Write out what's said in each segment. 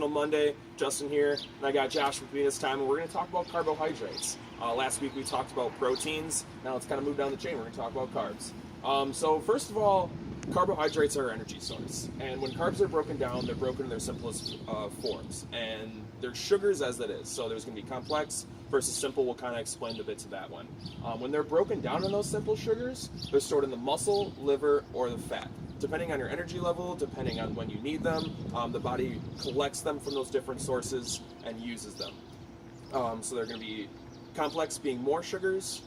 Monday. Justin here, and I got Josh with me this time, and we're going to talk about carbohydrates. Last week we talked about proteins. Now let's kind of move down the chain. We're going to talk about carbs. So first of all, carbohydrates are our energy source, and when carbs are broken down, they're broken in their simplest forms, and they're sugars as it is. So there's going to be complex versus simple. We'll kind of explain the bits of that one. When they're broken down in those simple sugars, they're stored in the muscle, liver, or the fat. Depending on your energy level, depending on when you need them, the body collects them from those different sources and uses them. So they're going to be complex being more sugars,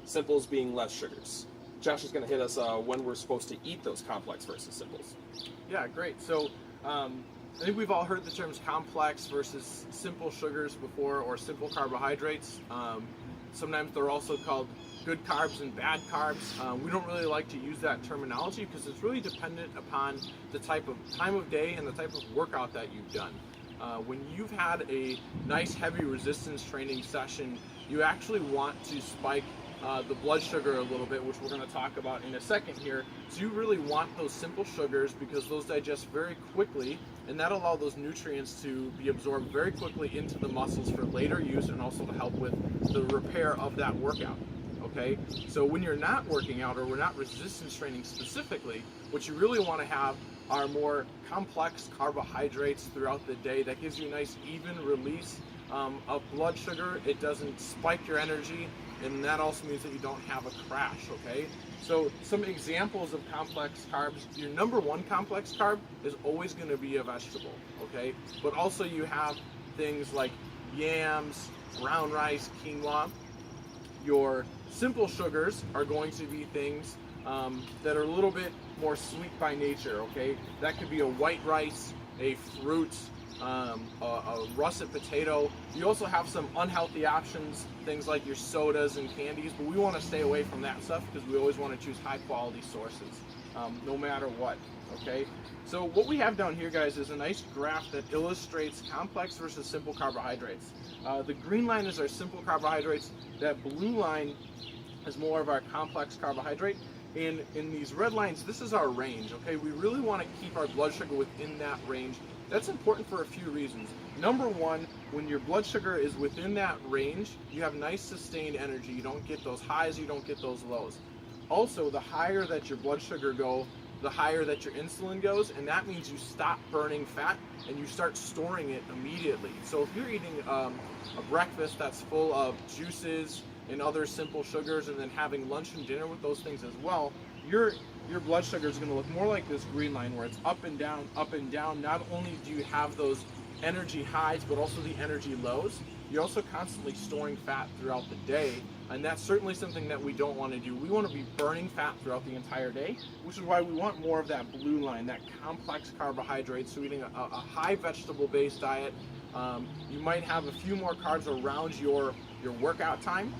simples being less sugars. Josh is going to hit us when we're supposed to eat those complex versus simples. Yeah, great. So I think we've all heard the terms complex versus simple sugars before, or simple carbohydrates. Sometimes they're also called good carbs and bad carbs. We don't really like to use that terminology because it's really dependent upon the type of time of day and the type of workout that you've done. When you've had a nice heavy resistance training session, you actually want to spike the blood sugar a little bit, which we're going to talk about in a second here. So you really want those simple sugars because those digest very quickly, and that allow those nutrients to be absorbed very quickly into the muscles for later use, and also to help with the repair of that workout. Okay, so when you're not working out, or we're not resistance training specifically, what you really want to have are more complex carbohydrates throughout the day. That gives you a nice even release of blood sugar. It doesn't spike your energy, and that also means that you don't have a crash. Okay, so some examples of complex carbs. Your number one complex carb is always going to be a vegetable. Okay, but also you have things like yams, brown rice, quinoa. Your simple sugars are going to be things that are a little bit more sweet by nature. Okay, that could be a white rice, a fruit, a russet potato. You also have some unhealthy options, things like your sodas and candies, but we want to stay away from that stuff because we always want to choose high quality sources, no matter what. Okay, so what we have down here, guys, is a nice graph that illustrates complex versus simple carbohydrates. The green line is our simple carbohydrates. That blue line is more of our complex carbohydrate. And in these red lines, this is our range. Okay, we really want to keep our blood sugar within that range. That's important for a few reasons. Number one, when your blood sugar is within that range, you have nice sustained energy. You don't get those highs, you don't get those lows. Also, the higher that your blood sugar goes, the higher that your insulin goes, and that means you stop burning fat and you start storing it immediately. So if you're eating a breakfast that's full of juices and other simple sugars, and then having lunch and dinner with those things as well, your blood sugar is going to look more like this green line where it's up and down, up and down. Not only do you have those energy highs, but also the energy lows. You're also constantly storing fat throughout the day, and that's certainly something that we don't want to do. We want to be burning fat throughout the entire day, which is why we want more of that blue line, that complex carbohydrates. So eating a high vegetable-based diet. You might have a few more carbs around your workout time.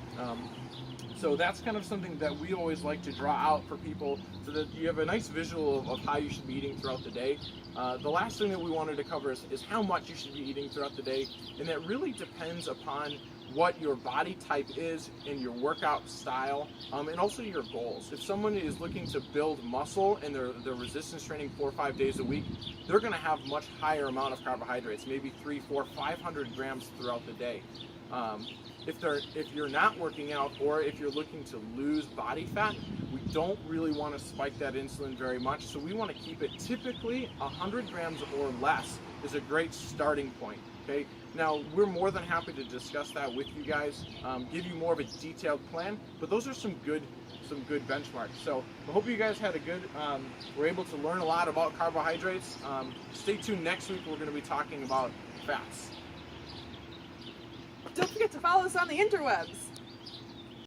So that's kind of something that we always like to draw out for people so that you have a nice visual of how you should be eating throughout the day. The last thing that we wanted to cover is how much you should be eating throughout the day, and that really depends upon what your body type is and your workout style, and also your goals. If someone is looking to build muscle and they're resistance training 4 or 5 days a week, they're going to have much higher amount of carbohydrates, maybe 300, 400, 500 grams throughout the day. If you're not working out, or if you're looking to lose body fat, we don't really want to spike that insulin very much. So we want to keep it typically 100 grams or less is a great starting point. Okay. Now we're more than happy to discuss that with you guys, give you more of a detailed plan. But those are some good benchmarks. So I hope you guys had a good, were able to learn a lot about carbohydrates. Stay tuned next week. We're going to be talking about fats. Don't forget to follow us on the interwebs.